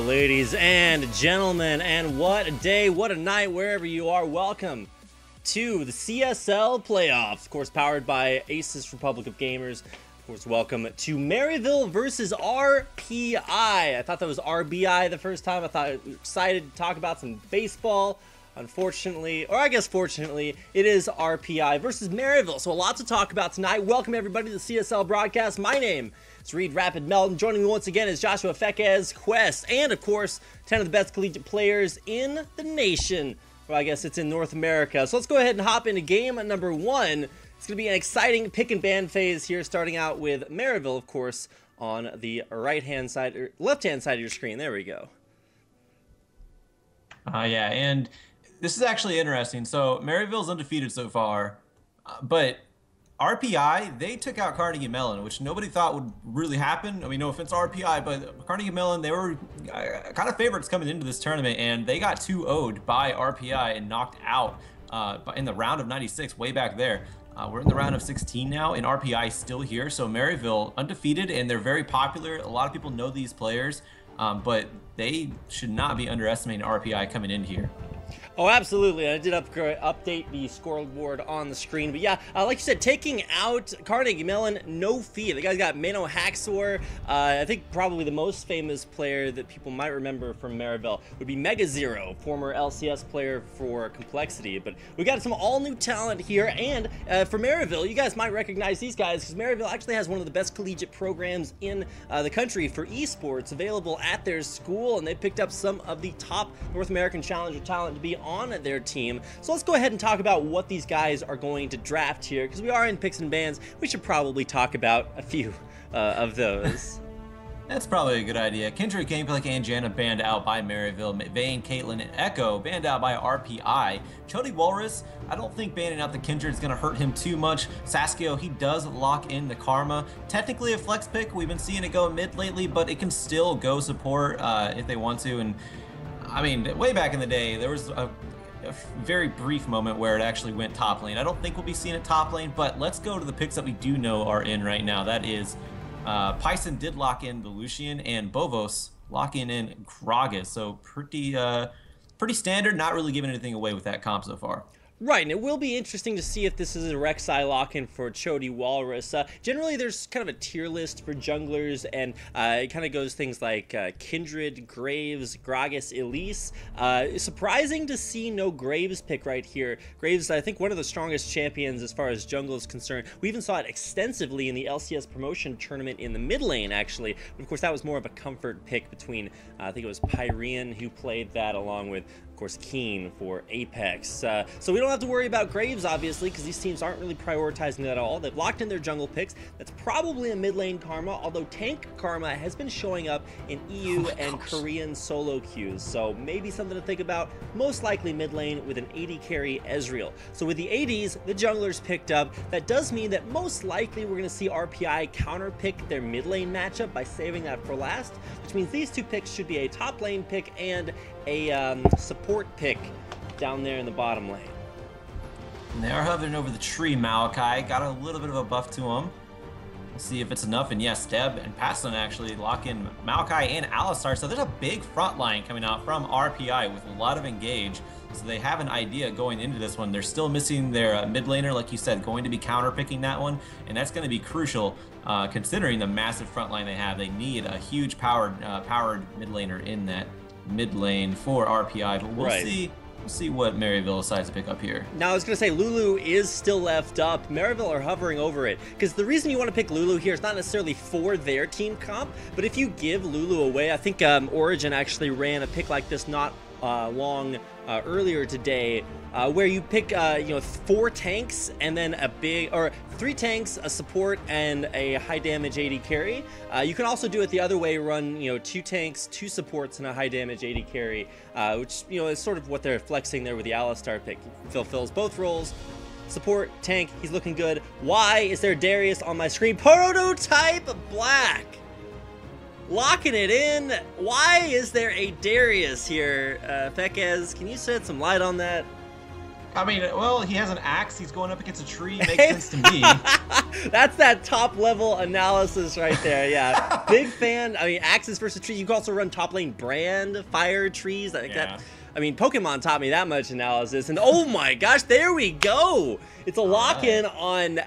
ladies and gentlemen, and what a day, what a night, wherever you are. Welcome to the CSL playoffs, of course, powered by Aces Republic of Gamers. Of course, welcome to Maryville versus RPI. I thought that was RBI the first time. I thought we were excited to talk about some baseball. Unfortunately, or I guess fortunately, it is RPI versus Maryville. So a lot to talk about tonight. Welcome everybody to the CSL broadcast. My name is Reed Rapid Melton. Joining me once again is Joshua Fekez Quest, and of course, 10 of the best collegiate players in the nation. Well, I guess it's in North America. So let's go ahead and hop into game number one. It's going to be an exciting pick and ban phase here, starting out with Maryville, of course, on the right-hand side, or left-hand side of your screen. There we go. Yeah, and this is actually interesting. So Maryville's undefeated so far, but RPI, they took out Carnegie Mellon, which nobody thought would really happen. I mean, no offense to RPI, but Carnegie Mellon, they were kind of favorites coming into this tournament, and they got 2-0'd by RPI and knocked out in the round of 96 way back there. We're in the round of 16 now, and RPI is still here. So Maryville undefeated, and they're very popular. A lot of people know these players, but they should not be underestimating RPI coming in here. Oh, absolutely. I did update the scoreboard on the screen. But yeah, like you said, taking out Carnegie Mellon, no fee. The guy's got Mano Haxor. I think probably the most famous player that people might remember from Maryville would be Mega Zero, former LCS player for Complexity. But we got some all-new talent here. And for Maryville, you guys might recognize these guys because Maryville actually has one of the best collegiate programs in the country for esports available at their school. And they picked up some of the top North American Challenger talent to be on their team. So let's go ahead and talk about what these guys are going to draft here, because we are in picks and bans. We should probably talk about a few of those. That's probably a good idea. Kindred, Gameplay, and Jana banned out by Maryville. Vayne, Caitlyn, and Echo banned out by RPI. Chody Walrus, I don't think banning out the Kindred is going to hurt him too much. Saskio, he does lock in the Karma. Technically a flex pick. We've been seeing it go mid lately, but it can still go support if they want to. And I mean, way back in the day, there was a very brief moment where it actually went top lane. I don't think we'll be seeing it top lane, but let's go to the picks that we do know are in right now. That is, Pyson did lock in the Lucian, and Bovos locking in Gragas. So pretty standard, not really giving anything away with that comp so far. Right, and it will be interesting to see if this is a Rek'Sai lock-in for Chody Walrus. Generally, there's kind of a tier list for junglers, and it kind of goes things like Kindred, Graves, Gragas, Elise. Surprising to see no Graves pick right here. Graves, I think, one of the strongest champions as far as jungle is concerned. We even saw it extensively in the LCS promotion tournament in the mid lane, actually. But of course, that was more of a comfort pick between, I think it was Pyrean who played that, along with, of course, Keen for Apex. So we don't have to worry about Graves, obviously, because these teams aren't really prioritizing that at all. They've locked in their jungle picks. That's probably a mid lane Karma, although tank Karma has been showing up in EU and Korean solo queues. So maybe something to think about. Most likely mid lane with an AD carry Ezreal. So with the ADs, the junglers picked up. That does mean that most likely we're going to see RPI counter pick their mid lane matchup by saving that for last, which means these two picks should be a top lane pick and a support pick down there in the bottom lane. And they are hovering over the tree. Maokai got a little bit of a buff to him. Let's see if it's enough. And yes, Deb and Paston actually lock in Maokai and Alistar. So there's a big front line coming out from RPI with a lot of engage. So they have an idea going into this one. They're still missing their mid laner, like you said, going to be counter picking that one. And that's going to be crucial considering the massive front line they have. They need a huge powered mid laner in that mid lane for RPI. But we'll see. We'll see what Maryville decides to pick up here. Now, I was going to say, Lulu is still left up. Maryville are hovering over it, because the reason you want to pick Lulu here is not necessarily for their team comp, but if you give Lulu away, I think Origin actually ran a pick like this not long earlier today, where you pick 4 tanks and then or 3 tanks, a support, and a high damage AD carry. You can also do it the other way, run 2 tanks, 2 supports, and a high damage AD carry, which is sort of what they're flexing there with the Alistar pick. Fulfills both roles. Support, tank, he's looking good. Why is there Darius on my screen? Prototype Black! Locking it in. Why is there a Darius here? Fekez, can you shed some light on that? I mean, well, he has an axe. He's going up against a tree. Makes sense to me. That's that top level analysis right there. Yeah, big fan. I mean, axes versus trees. You can also run top lane Brand, fire trees. Like that. I mean, Pokemon taught me that much analysis. And oh my gosh, there we go. It's a lock-in on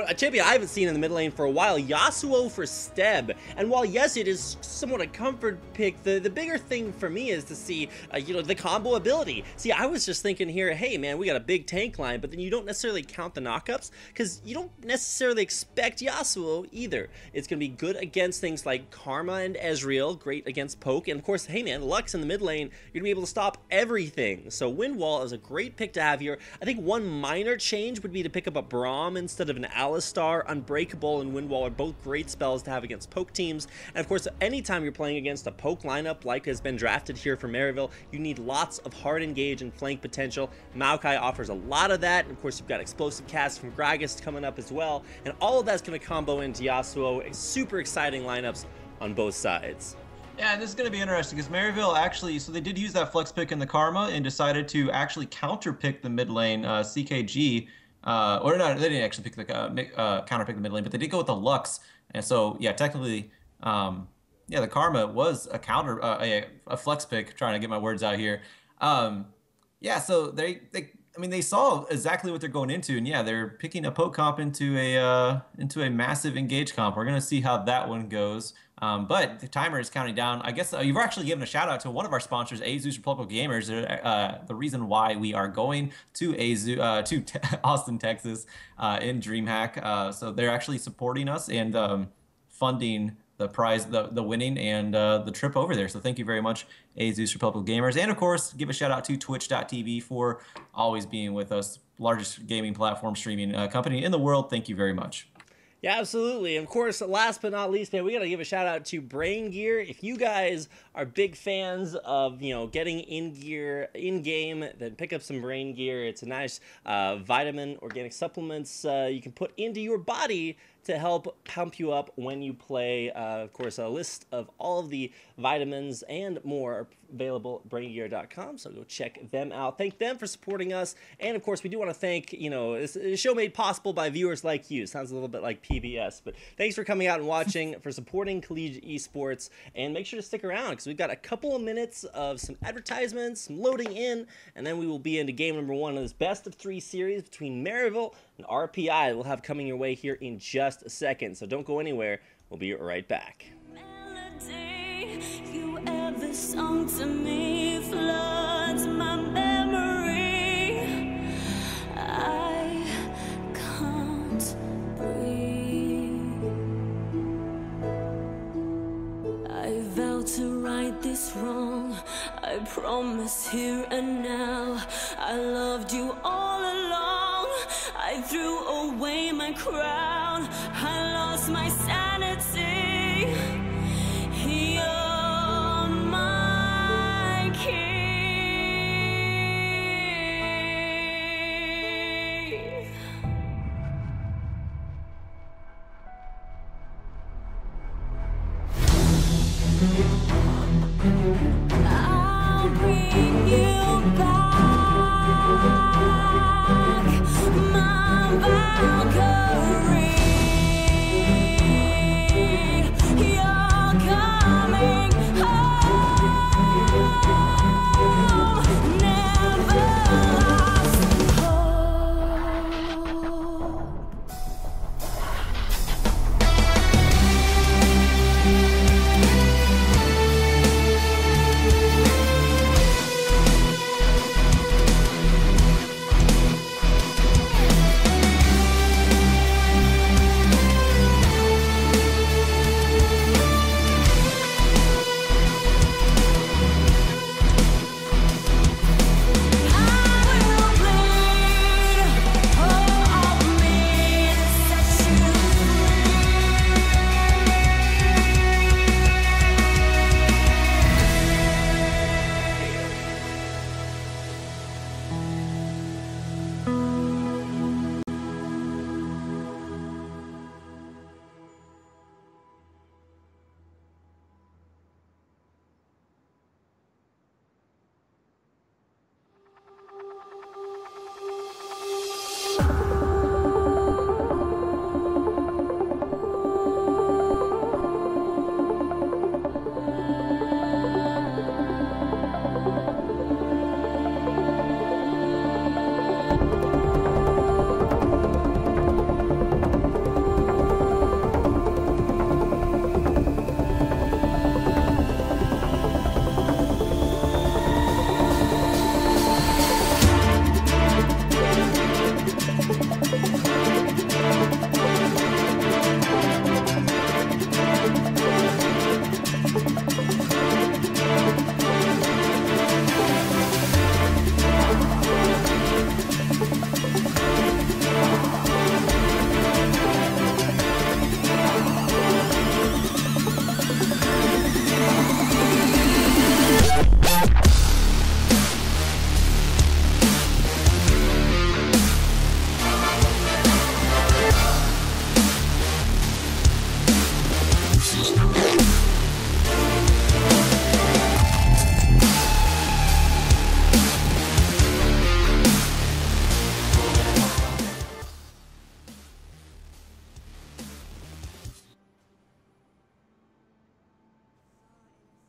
a champion I haven't seen in the mid lane for a while, Yasuo for Steb. And while yes, it is somewhat a comfort pick, the bigger thing for me is to see, you know, the combo ability. See, I was just thinking here, hey man, we got a big tank line, but then you don't necessarily count the knockups because you don't necessarily expect Yasuo either. It's going to be good against things like Karma and Ezreal, great against Poke, and of course, hey man, Lux in the mid lane, you're going to be able to stop everything. So Windwall is a great pick to have here. I think one minor change would be to pick up a Braum instead of an Alistar. Unbreakable and Windwall are both great spells to have against Poke teams. And of course, anytime you're playing against a Poke lineup like has been drafted here for Maryville, you need lots of hard engage and flank potential. Maokai offers a lot of that. And of course, you've got explosive cast from Gragas coming up as well. And all of that's going to combo into Yasuo. Super exciting lineups on both sides. Yeah, this is going to be interesting because Maryville actually, so they did use that flex pick in the Karma and decided to actually counter pick the mid lane CKG. Or no, they didn't actually pick the counter pick the mid lane, but they did go with the Lux. And so, yeah, technically, yeah, the Karma was a counter, a flex pick. Trying to get my words out here. Yeah, so I mean, they saw exactly what they're going into, and yeah, they're picking a poke comp into a massive engage comp. We're gonna see how that one goes. But the timer is counting down. I guess you've actually given a shout out to one of our sponsors, Azus Republic of Gamers. The reason why we are going to Austin, Texas, in DreamHack. So they're actually supporting us and funding the prize, the winning, and the trip over there. So thank you very much, Azus Republic of Gamers. And of course, give a shout out to Twitch.tv for always being with us. Largest gaming platform streaming company in the world. Thank you very much. Yeah, absolutely. And of course, last but not least, man, we got to give a shout out to Brain Gear. If you guys are big fans of, you know, getting in gear in game, then pick up some Brain Gear. It's a nice vitamin, organic supplements you can put into your body to help pump you up when you play. Of course, a list of all of the vitamins and more are available at braingear.com, so go check them out. Thank them for supporting us. And of course, we do want to thank, you know, this show made possible by viewers like you. Sounds a little bit like PBS, but thanks for coming out and watching, for supporting collegiate esports, and make sure to stick around because we've got a couple of minutes of some advertisements, some loading in, and then we will be into game number 1 of this best of 3 series between Maryville and RPI. We'll have coming your way here in just a second, so don't go anywhere. We'll be right back. Melody you ever sung to me floods my memory. I can't breathe. I vow to right this wrong. I promise here and now. I loved you all along. I threw away my crown. I lost my sanity. You're my key. I'll bring you back, my Valkyrie. You're coming home, never lost hope.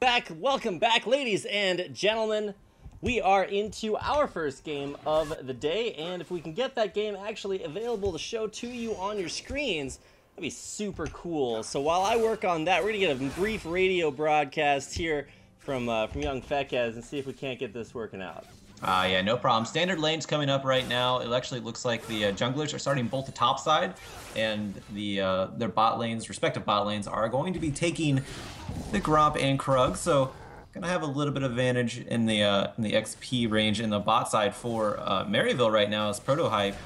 Welcome back, ladies and gentlemen. We are into our first game of the day, and if we can get that game actually available to show to you on your screens, that'd be super cool. So while I work on that, we're gonna get a brief radio broadcast here from young Fekez and see if we can't get this working out. Yeah, no problem. Standard lane's coming up right now. It actually looks like the junglers are starting both the top side, and their bot lanes, respective bot lanes, are going to be taking the Gromp and Krug. So gonna have a little bit of advantage in the XP range in the bot side for Maryville right now is Prototype.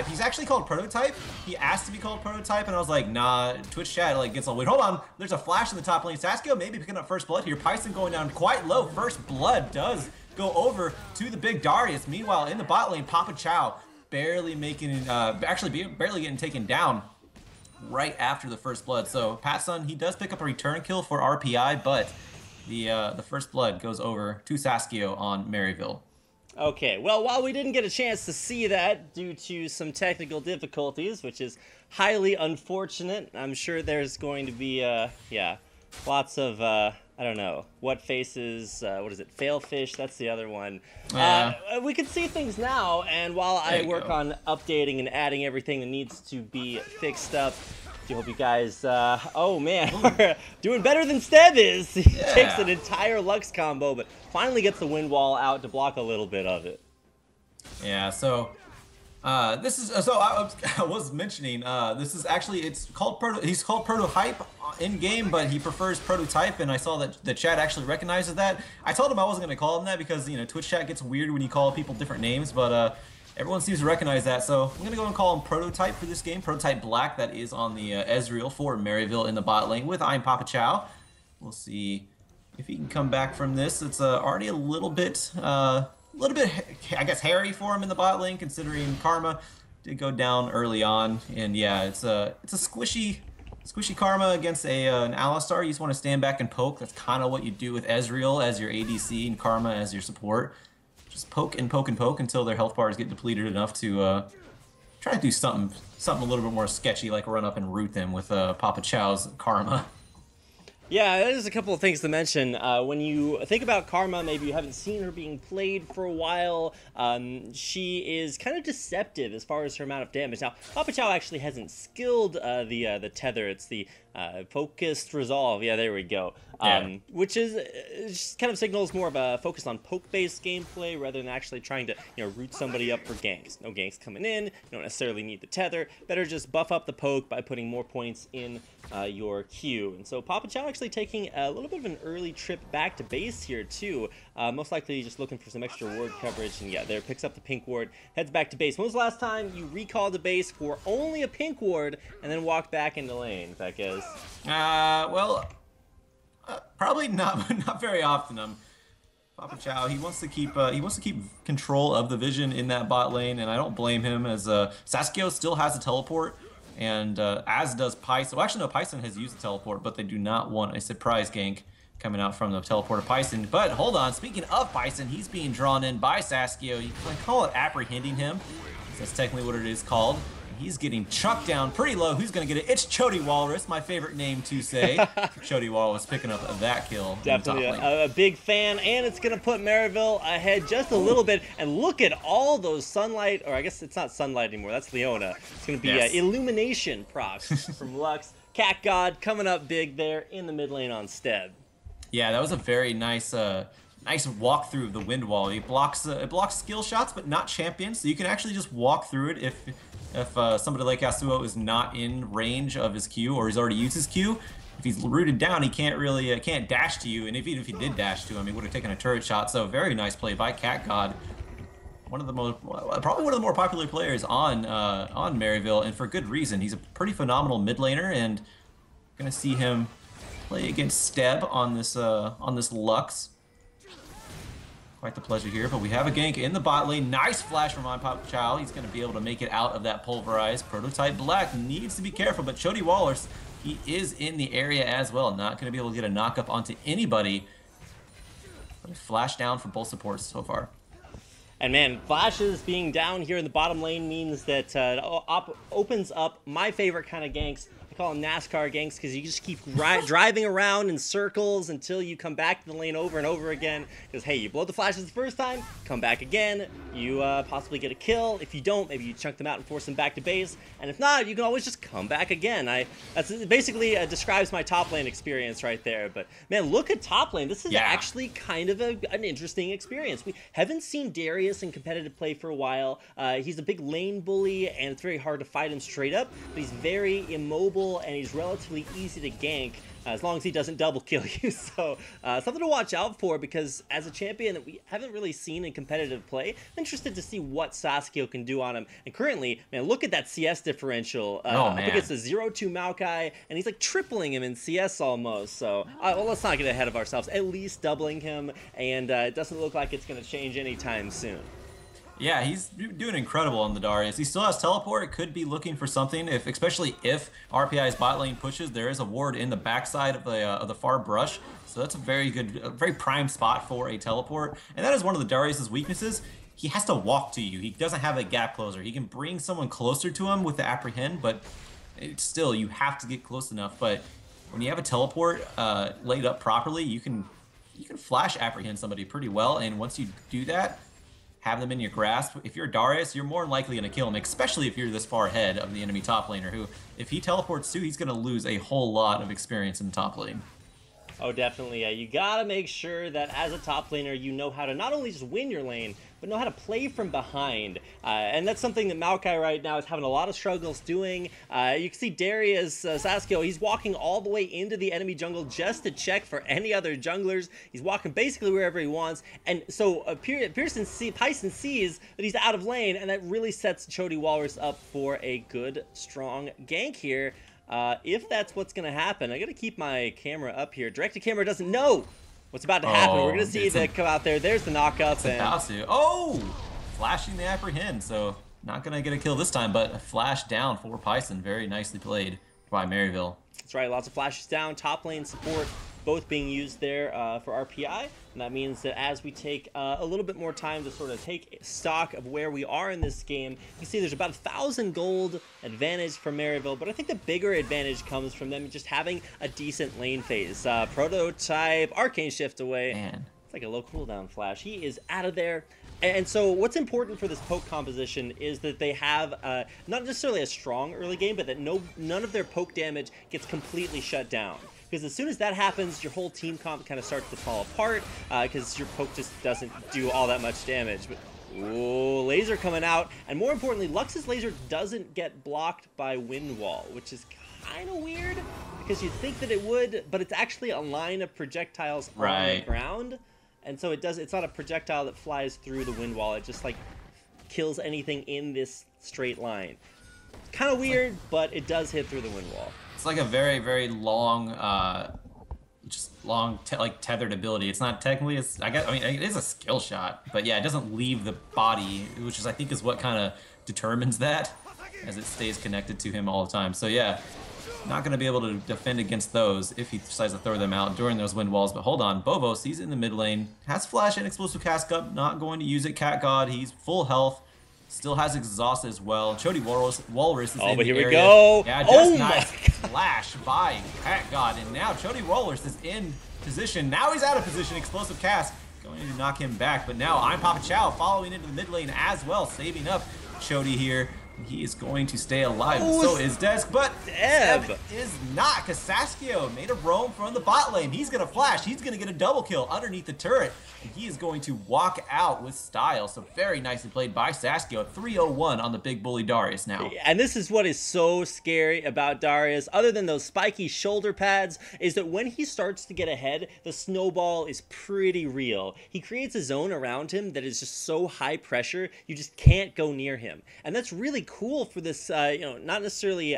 He's actually called Prototype. He asked to be called Prototype, and I was like, nah. Twitch chat like gets all, wait, hold on. There's a flash in the top lane. Saskio maybe picking up first blood here. Python going down quite low. First blood does go over to the big Darius. Meanwhile, in the bot lane, Papa Chow barely making, barely getting taken down right after the first blood. So Patson, he does pick up a return kill for RPI, but the first blood goes over to Saskio on Maryville. Okay, well, while we didn't get a chance to see that due to some technical difficulties, which is highly unfortunate, I'm sure there's going to be, lots of, I don't know, what faces, what is it, Failfish, that's the other one. We can see things now, and while I work on updating and adding everything that needs to be fixed up, I hope you guys, oh man, are doing better than Steb is. He takes an entire Lux combo, but finally gets the wind wall out to block a little bit of it. Yeah, so this is, so I was mentioning, this is actually, he's called Prototype in game, but he prefers Prototype, and I saw that the chat actually recognizes that. I told him I wasn't going to call him that because, you know, Twitch chat gets weird when you call people different names, but everyone seems to recognize that, so I'm going to go and call him Prototype for this game. Prototype Black, that is on the Ezreal for Maryville in the bot lane with I'm Papa Chow. We'll see if he can come back from this. It's already a little bit, I guess, hairy for him in the bot lane, considering Karma did go down early on. And yeah, it's a squishy Karma against an Alistar. You just want to stand back and poke. That's kind of what you do with Ezreal as your ADC and Karma as your support. Just poke and poke and poke until their health bars get depleted enough to try to do something a little bit more sketchy, like run up and root them with Papa Chow's Karma. Yeah, there's a couple of things to mention. When you think about Karma, maybe you haven't seen her being played for a while. She is kind of deceptive as far as her amount of damage. Now, Papa Chow actually hasn't skilled the tether. It's the focused resolve. Yeah, there we go. Which is just kind of signals more of a focus on poke-based gameplay rather than actually trying to, you know, root somebody up for ganks. No ganks coming in. You don't necessarily need the tether. Better just buff up the poke by putting more points in your queue. And so Papa Chow actually taking a little bit of an early trip back to base here too. Most likely just looking for some extra ward coverage. And yeah, there picks up the pink ward, heads back to base. When was the last time you recalled the base for only a pink ward and then walked back into lane, Fekez? Well, probably not very often. Papa Chow, he wants to keep control of the vision in that bot lane, and I don't blame him. As Saskio still has a teleport, and as does Python. Well, actually, no, Python has used the teleport, but they do not want a surprise gank coming out from the teleport of Python. But hold on, speaking of Python, he's being drawn in by Saskio. You can call it apprehending him. That's technically what it is called. He's getting chucked down pretty low. Who's going to get it? It's Chody Walrus, my favorite name to say. Chody Walrus picking up that kill. Definitely a big fan, and it's going to put Maryville ahead just a little bit. And look at all those sunlight, or I guess it's not sunlight anymore. That's Leona. It's going to be illumination procs from Lux. Cat God coming up big there in the mid lane on Steb. Yeah, that was a very nice walk through the wind wall. It blocks skill shots, but not champions. So you can actually just walk through it if somebody like Yasuo is not in range of his Q, or he's already used his Q. If he's rooted down, he can't really can't dash to you, and even if he did dash to him, he would have taken a turret shot. So very nice play by Cat God. Probably one of the more popular players on Maryville, and for good reason. He's a pretty phenomenal mid laner, and gonna see him play against Steb on this Lux. Quite the pleasure here, but we have a gank in the bot lane. Nice flash from Papa Chow. He's going to be able to make it out of that pulverized. Prototype Black needs to be careful, but Chody Walrus, he is in the area as well. Not going to be able to get a knock up onto anybody. But a flash down for both supports so far. And man, flashes being down here in the bottom lane means that opens up my favorite kind of ganks. I call them NASCAR ganks because you just keep driving around in circles until you come back to the lane over and over again. Because, hey, you blow the flashes the first time, come back again, you possibly get a kill. If you don't, maybe you chunk them out and force them back to base. And if not, you can always just come back again. That's basically describes my top lane experience right there. But, man, look at top lane. This is actually kind of an interesting experience. We haven't seen Darius in competitive play for a while. He's a big lane bully, and it's very hard to fight him straight up. But he's very immobile, and he's relatively easy to gank. As long as he doesn't double kill you. So something to watch out for, because as a champion that we haven't really seen in competitive play, I'm interested to see what Saskio can do on him. And currently, man, look at that CS differential. Up against the 0-2 Maokai, and he's like tripling him in CS almost. So well, let's not get ahead of ourselves. At least doubling him, and it doesn't look like it's going to change anytime soon. Yeah, he's doing incredible on the Darius. He still has teleport. Could be looking for something, especially if RPI's bot lane pushes. There is a ward in the backside of the far brush, so that's a very good, very prime spot for a teleport. And that is one of the Darius's weaknesses. He has to walk to you. He doesn't have a gap closer. He can bring someone closer to him with the apprehend, but still, you have to get close enough. But when you have a teleport laid up properly, you can flash apprehend somebody pretty well. And once you do that, have them in your grasp. If you're Darius, you're more likely going to kill him, especially if you're this far ahead of the enemy top laner, who, if he teleports too, he's going to lose a whole lot of experience in the top lane. Oh, definitely. Yeah, you got to make sure that as a top laner, you know how to not only just win your lane, but know how to play from behind. And that's something that Maokai right now is having a lot of struggles doing. You can see Darius Saskio, he's walking all the way into the enemy jungle just to check for any other junglers. He's walking basically wherever he wants. And so Pyson sees that he's out of lane, and that really sets Chody Walrus up for a good, strong gank here. If that's what's going to happen, I got to keep my camera up here. Direct-to-camera doesn't know what's about to happen. We're going to see that come out there. There's the knock-up. Oh! Flashing the apprehend, so not going to get a kill this time, but a flash down for Pyson. Very nicely played by Maryville. That's right, lots of flashes down, top lane support, both being used there for RPI. And that means that as we take a little bit more time to sort of take stock of where we are in this game, you can see there's about 1,000 gold advantage for Maryville, but I think the bigger advantage comes from them just having a decent lane phase. Prototype, Arcane Shift away. Man. It's like a low cooldown flash. He is out of there. And so what's important for this poke composition is that they have not necessarily a strong early game, but that none of their poke damage gets completely shut down. Because as soon as that happens, your whole team comp kind of starts to fall apart because your poke just doesn't do all that much damage. But ooh, laser coming out. And more importantly, Lux's laser doesn't get blocked by Wind Wall, which is kind of weird because you'd think that it would, but it's actually a line of projectiles on the ground. And so it's not a projectile that flies through the wind wall. It just like kills anything in this straight line. Kind of weird, but it does hit through the wind wall. It's like a very, very long, like tethered ability. It's not technically, it is a skill shot, but yeah, it doesn't leave the body, which is, I think, is what kind of determines that, as it stays connected to him all the time. So yeah, not going to be able to defend against those if he decides to throw them out during those wind walls. But hold on, Bovos, he's in the mid lane, has flash and explosive cast up, not going to use it. Cat God, he's full health, still has exhaust as well. Chody Walrus is in the area. But here we go. Yeah, just nice flash by Cat God, and now Chody Walrus is in position. Now he's out of position. Explosive cast going to knock him back, but now I'm Papa Chow following into the mid lane as well, saving up Chody here. He is going to stay alive, so is Desk, but Deb is not, because Saskio made a roam from the bot lane. He's going to flash. He's going to get a double kill underneath the turret, and he is going to walk out with style. So very nicely played by Saskio. 301 on the big bully Darius now. And this is what is so scary about Darius, other than those spiky shoulder pads, is that when he starts to get ahead, the snowball is pretty real. He creates a zone around him that is just so high pressure, you just can't go near him. And that's really cool for this, not necessarily,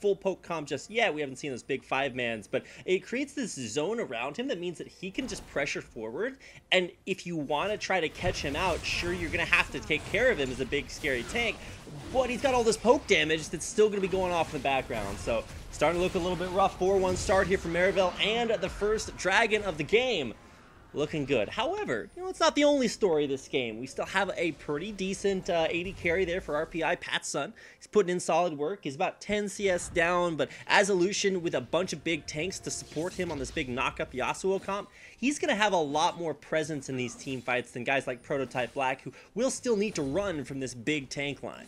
full poke comp just yet. We haven't seen those big 5-mans, but it creates this zone around him that means that he can just pressure forward. And if you want to try to catch him out, sure, you're going to have to take care of him as a big, scary tank, but he's got all this poke damage that's still going to be going off in the background. So starting to look a little bit rough. 4-1 start here from Maryville and the first dragon of the game. looking good. However, it's not the only story of this game. We still have a pretty decent AD carry there for RPI, Pat's son. He's putting in solid work. He's about 10 CS down, but as a Lucian with a bunch of big tanks to support him on this big knock-up Yasuo comp, he's going to have a lot more presence in these team fights than guys like Prototype Black, who will still need to run from this big tank line.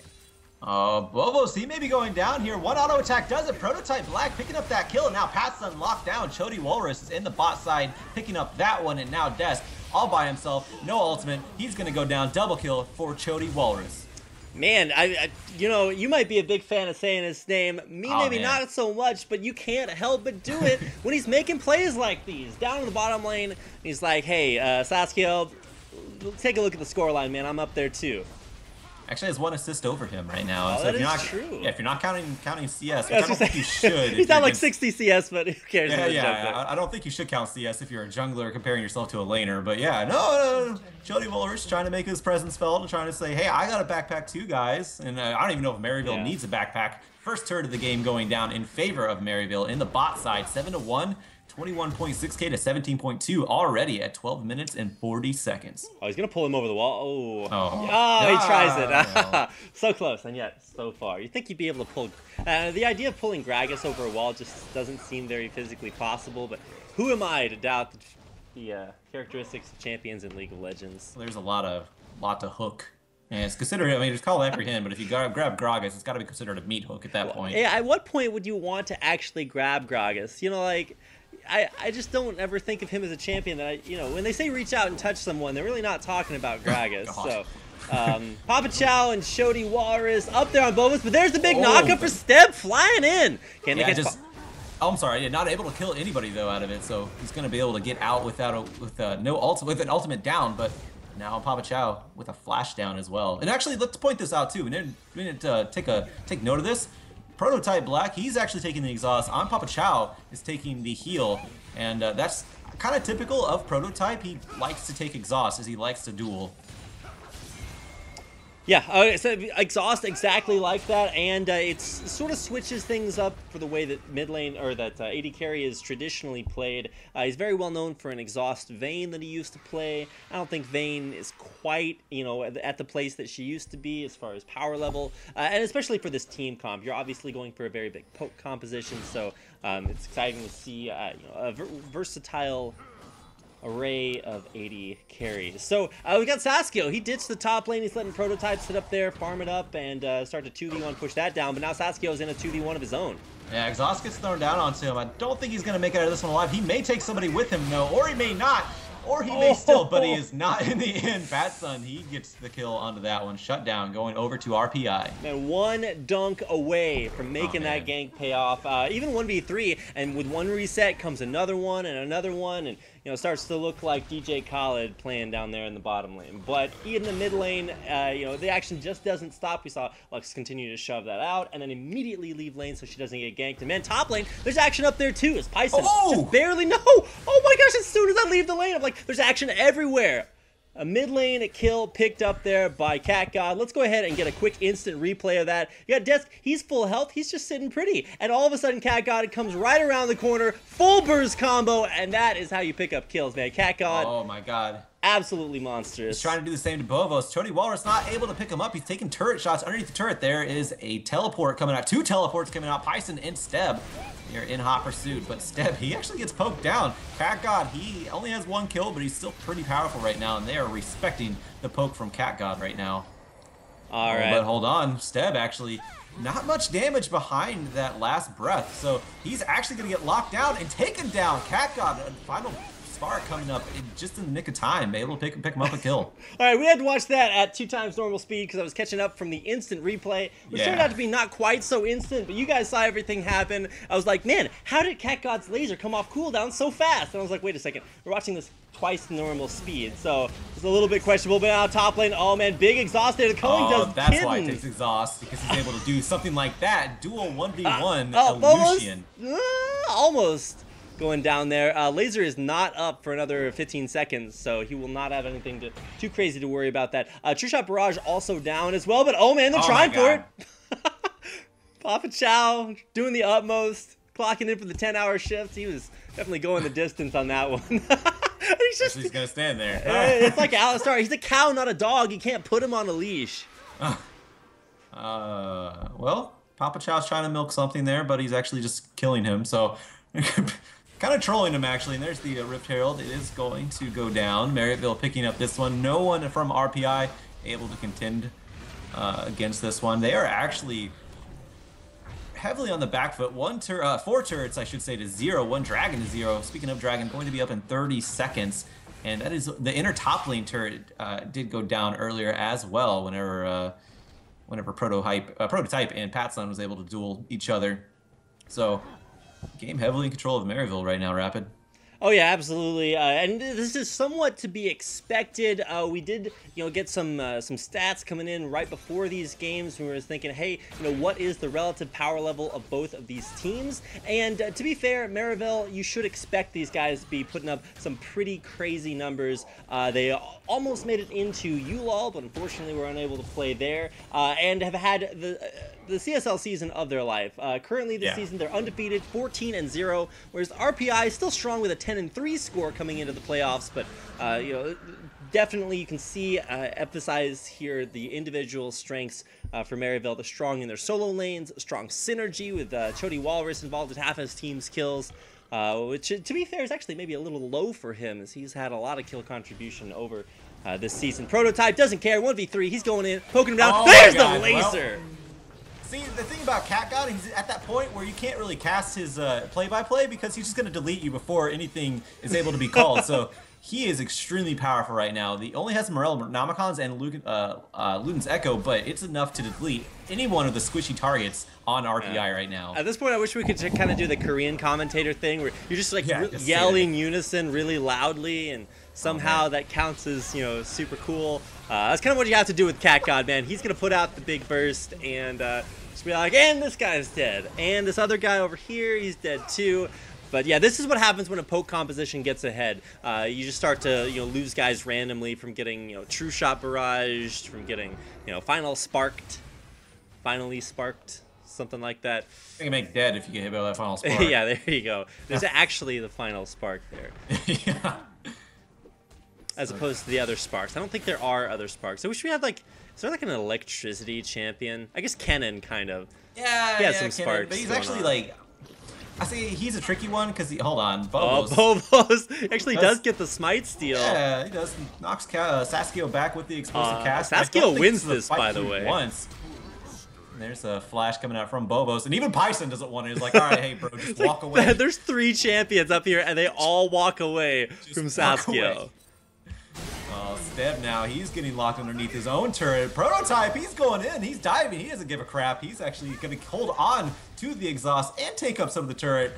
Bovos, he may be going down here. One auto attack does it. Prototype Black picking up that kill, and now Patson locked down. Chody Walrus is in the bot side, picking up that one, and now Desk all by himself. No ultimate. He's going to go down. Double kill for Chody Walrus. Man, you might be a big fan of saying his name. Me, maybe not so much, but you can't help but do it when he's making plays like these. Down in the bottom lane, he's like, hey, Sasuke, take a look at the scoreline, man. I'm up there too. Actually has one assist over him right now. Oh, so that is true. Yeah, if you're not counting CS, which I don't think you should. He's down like 60 CS, but who cares? Yeah. I don't think you should count CS if you're a jungler comparing yourself to a laner. But yeah, no. Chody Walrus trying to make his presence felt and trying to say, hey, I got a backpack too, guys. And I don't even know if Maryville needs a backpack. First turret of the game going down in favor of Maryville in the bot side, 7-1. 21.6k to 17.2 already at 12 minutes and 40 seconds. Oh, he's going to pull him over the wall. He tries it. So close, and yet so far. You think you'd be able to pull... the idea of pulling Gragas over a wall just doesn't seem very physically possible, but who am I to doubt the characteristics of champions in League of Legends? Well, there's a lot to hook. And it's considered, I mean, it's called apprehend, but if you grab Gragas, it's got to be considered a meat hook at that point. Yeah, at what point would you want to actually grab Gragas? I just don't ever think of him as a champion that when they say reach out and touch someone, they're really not talking about Gragas. So, Papa Chow and Chody Walrus up there on Bovos, but there's the big knockup for Steb flying in. Can they get I'm sorry, not able to kill anybody though out of it, so he's going to be able to get out with an ultimate down, but now Papa Chow with a flash down as well. And actually, let's point this out too. We didn't take note of this. Prototype Black, he's actually taking the exhaust. On Papa Chow is taking the heal, and that's kind of typical of Prototype. He likes to take exhaust as he likes to duel. Yeah, so exhaust exactly like that, and it sort of switches things up for the way that mid lane, or that AD carry is traditionally played. He's very well known for an exhaust Vayne that he used to play. I don't think Vayne is quite, at the place that she used to be as far as power level, and especially for this team comp. You're obviously going for a very big poke composition, so it's exciting to see a versatile array of AD carries. So we got Sasuke. He ditched the top lane. He's letting Prototype sit up there, farm it up, and start to 2v1 push that down. But now Sasuke's in a 2v1 of his own. Yeah, exhaust gets thrown down onto him. I don't think he's going to make it out of this one alive. He may take somebody with him, though, or he may not. Or he may still, but he is not in the end. Patson, he gets the kill onto that one. Shut down, going over to RPI. Man, one dunk away from making that gank pay off. Even 1v3, and with one reset comes another one, and it starts to look like DJ Khaled playing down there in the bottom lane. But in the mid lane, the action just doesn't stop. We saw Lux continue to shove that out, and then immediately leave lane so she doesn't get ganked. And man, top lane, there's action up there too, as Pyson just barely, oh my gosh, as soon as I leave the lane, I'm like, there's action everywhere. A mid lane kill picked up there by Cat God. Let's go ahead and get a quick instant replay of that. You got Desk, he's full health, he's just sitting pretty. And all of a sudden, Cat God comes right around the corner, full burst combo, and that is how you pick up kills, man. Cat God. Oh my god. Absolutely monstrous. He's trying to do the same to Bovos. Chody Walrus not able to pick him up. He's taking turret shots. Underneath the turret there is a teleport coming out. Two teleports coming out. Pyson and Steb. They're in hot pursuit, but Steb, he actually gets poked down. Cat God, he only has one kill, but he's still pretty powerful right now, and they are respecting the poke from Cat God right now. All right. But hold on. Steb actually not much damage behind that last breath, so he's actually going to get locked down and taken down. Cat God, final spark coming up just in the nick of time, able to pick him up a kill. All right, we had to watch that at 2 times normal speed because I was catching up from the instant replay, which turned out to be not quite so instant, but you guys saw everything happen. I was like, man, how did Cat God's laser come off cooldown so fast? And I was like, wait a second, we're watching this twice normal speed, so it's a little bit questionable. But now top lane, oh man, big exhaust there. The Culling does that's kittens. why it takes exhaust, because he's able to do something like that. Dual 1v1 Lucian. Almost going down there. Laser is not up for another 15 seconds, so he will not have anything too crazy to worry about that. True Shot Barrage also down as well, but oh man, they're trying for it. Papa Chow doing the utmost, clocking in for the 10-hour shifts. He was definitely going the distance on that one. And he he's gonna stand there. It's like Alistar. He's a cow, not a dog. You can't put him on a leash. Well, Papa Chow's trying to milk something there, but he's actually just killing him. So, kind of trolling him, actually. And there's the Rift Herald. It is going to go down. Maryville picking up this one. No one from RPI able to contend against this one. They are actually heavily on the back foot. 4 turrets, I should say, to 0. 1 Dragon to 0. Speaking of Dragon, going to be up in 30 seconds. And that is the inner top lane turret did go down earlier as well whenever Prototype and Patson was able to duel each other. So, game heavily in control of Maryville right now, Rapid. Oh yeah, absolutely, and this is somewhat to be expected. We did, get some stats coming in right before these games. We were thinking, hey, what is the relative power level of both of these teams? And to be fair, Maryville, you should expect these guys to be putting up some pretty crazy numbers. They almost made it into ULOL, but unfortunately were unable to play there, and have had the CSL season of their life. Currently this season, they're undefeated, 14-0, whereas RPI is still strong with a 10-3 score coming into the playoffs, but definitely you can see emphasize here the individual strengths for Maryville. They're strong in their solo lanes, strong synergy with Chody Walrus involved in half his team's kills, which, to be fair, is actually maybe a little low for him, as he's had a lot of kill contribution over this season. Prototype doesn't care, 1v3, he's going in, poking him down. Oh, there's the laser! Well, see, the thing about Cat God, he's at that point where you can't really cast his play-by-play because he's just going to delete you before anything is able to be called. So he is extremely powerful right now. He only has Morel Nomicons and Luden's Echo, but it's enough to delete any one of the squishy targets on RPI right now. At this point, I wish we could kind of do the Korean commentator thing where you're just like yelling unison really loudly, and somehow that counts as, super cool. That's kind of what you have to do with Cat God, man. He's going to put out the big burst and just be like, and this guy's dead. And this other guy over here, he's dead too. But yeah, this is what happens when a poke composition gets ahead. You just start to, lose guys randomly from getting, true shot barraged, from getting, finally sparked, something like that. You can make dead if you get hit by that final spark. Yeah, there you go. There's actually the final spark there. Yeah. As opposed to the other sparks. I don't think there are other sparks. I wish we had is there like an electricity champion? I guess Kennen kind of. Yeah, he has some Kennen, sparks. but he's actually I say he's a tricky one because hold on, Bobos. Bobos. Bobos actually does get the smite steal. Yeah, he does. Knocks Saskio back with the explosive cast. Saskio wins this, by the way. Once. And there's a flash coming out from Bobos, and even Pyson doesn't want it. He's like, all right, hey, bro, just walk away. There's 3 champions up here, and they all walk away from Saskio. Steb now, he's getting locked underneath his own turret. Prototype, he's going in, he's diving, he doesn't give a crap. He's actually going to hold on to the exhaust and take up some of the turret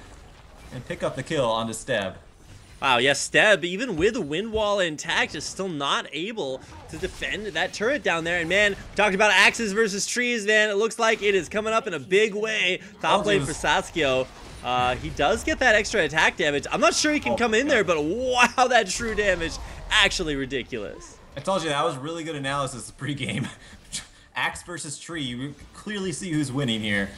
and pick up the kill onto Steb. Wow, yeah, Steb, even with the wind wall intact, is still not able to defend that turret down there. And man, we talked about axes versus trees, man. It looks like it is coming up in a big way. Top lane for Saskio. He does get that extra attack damage. I'm not sure he can come in there, but wow, that true damage. Actually ridiculous. I told you that was really good analysis pre-game. Axe versus tree, you clearly see who's winning here.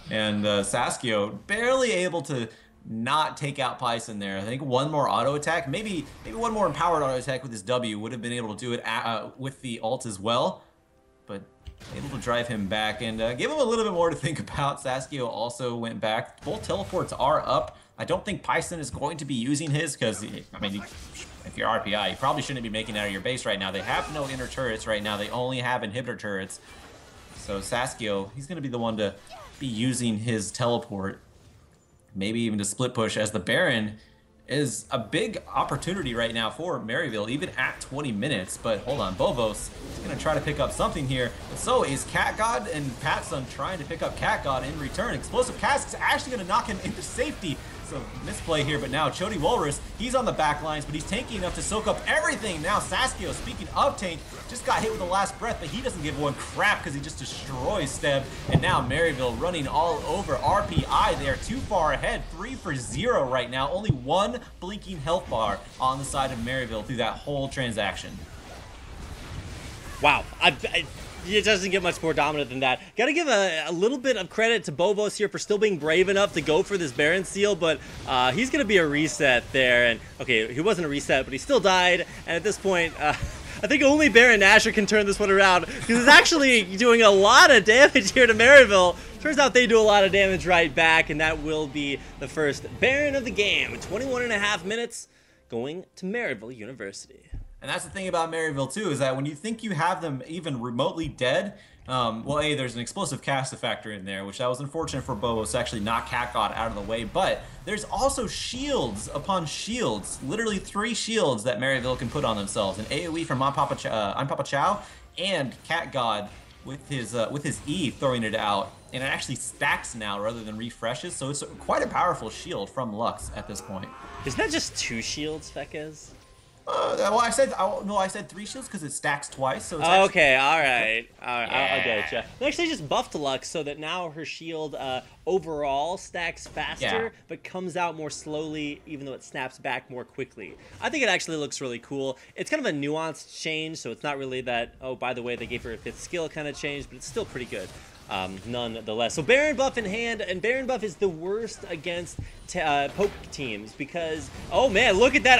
And Saskio barely able to not take out Pyson there. I think one more auto attack, maybe one more empowered auto attack with his W would have been able to do it with the ult as well. But able to drive him back and give him a little bit more to think about. Saskio also went back. Both teleports are up. I don't think Pyson is going to be using his because, I mean, if you're RPI, you probably shouldn't be making it out of your base right now. They have no inner turrets right now. They only have inhibitor turrets. So Saskio, he's going to be the one to be using his teleport. Maybe even to split push, as the Baron is a big opportunity right now for Maryville, even at 20 minutes. But hold on, Bobos is going to try to pick up something here. But so is Cat God and Patson trying to pick up Cat God in return. Explosive Cast is actually going to knock him into safety. So misplay here, but now Chody Walrus, he's on the back lines, but he's tanky enough to soak up everything. Now Saskio, speaking of tank, just got hit with the last breath, but he doesn't give one crap because he just destroys Steb. And now Maryville running all over RPI. They are too far ahead, 3 for 0 right now. Only 1 blinking health bar on the side of Maryville through that whole transaction. Wow, It doesn't get much more dominant than that. Gotta give a little bit of credit to Bovos here for still being brave enough to go for this Baron seal, but he's gonna be a reset there. And okay, he wasn't a reset, but he still died. And at this point, I think only Baron Nashor can turn this one around, because it's actually doing a lot of damage here to Maryville. Turns out they do a lot of damage right back, and that will be the first Baron of the game. 21.5 minutes going to Maryville University. And that's the thing about Maryville too, is that when you think you have them even remotely dead, well, A, there's an explosive cast factor in there, which that was unfortunate for Bobos to actually knock Cat God out of the way, but there's also shields upon shields, literally 3 shields that Maryville can put on themselves. An AoE from I'm Papa Chow, and Cat God with his E throwing it out, and it actually stacks now rather than refreshes, so it's quite a powerful shield from Lux at this point. Isn't that just 2 shields, Fekez? Well, I said 3 shields because it stacks twice. So it's okay, all right, Yeah. I'll get you. They actually just buffed Lux so that now her shield overall stacks faster, but comes out more slowly, even though it snaps back more quickly. I think it actually looks really cool. It's kind of a nuanced change, so it's not really that, oh, by the way, they gave her a 5th skill kind of change, but it's still pretty good. Nonetheless. So Baron buff in hand, and Baron buff is the worst against poke teams because, oh man, look at that.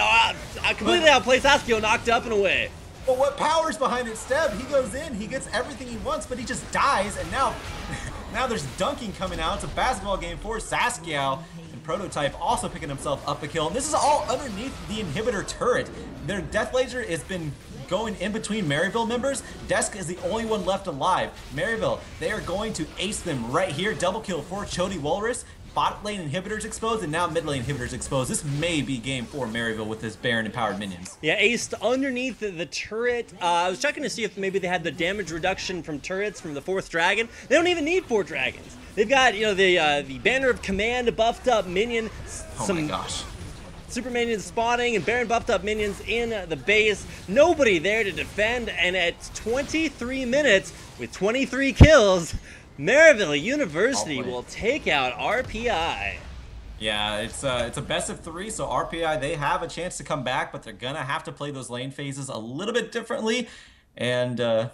I completely outplaced Askio, knocked up and away. But what power's behind it, Steb? He goes in, he gets everything he wants, but he just dies, and now there's dunking coming out. It's a basketball game for Saskiao, and Prototype also picking himself up a kill. And this is all underneath the inhibitor turret. Their death laser has been going in between Maryville members. Desk is the only one left alive. Maryville, they are going to ace them right here. Double kill for Chody Walrus. Bot lane inhibitors exposed, and now mid lane inhibitors exposed. This may be game 4 Maryville with this Baron empowered minions. Yeah, aced underneath the turret. I was checking to see if maybe they had the damage reduction from turrets from the 4th dragon. They don't even need 4 dragons. They've got, you know, the Banner of Command buffed up minion. Oh my gosh. Super minions spawning and Baron buffed up minions in the base. Nobody there to defend, and at 23 minutes with 23 kills, Maryville University will take out RPI. Yeah, it's a best of 3, so RPI, they have a chance to come back, but they're gonna have to play those lane phases a little bit differently, and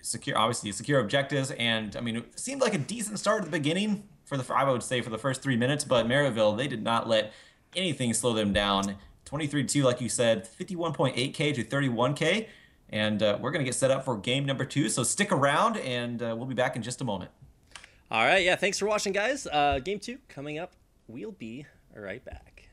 secure objectives. And I mean, it seemed like a decent start at the beginning I would say for the first 3 minutes, but Maryville, they did not let anything slow them down. 23-2, like you said, 51.8k to 31k. And we're going to get set up for game number 2. So stick around, and we'll be back in just a moment. All right. Yeah, thanks for watching, guys. Game 2 coming up. We'll be right back.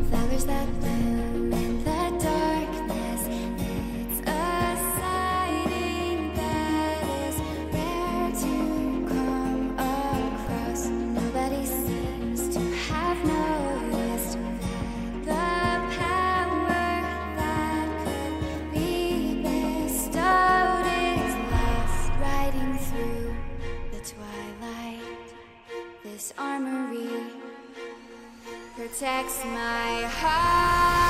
Flowers that bloom in the darkness, it's a sighting that is rare to come across. Nobody seems to have noticed that the power that could be bestowed is lost, riding through the twilight. This armory protects my heart.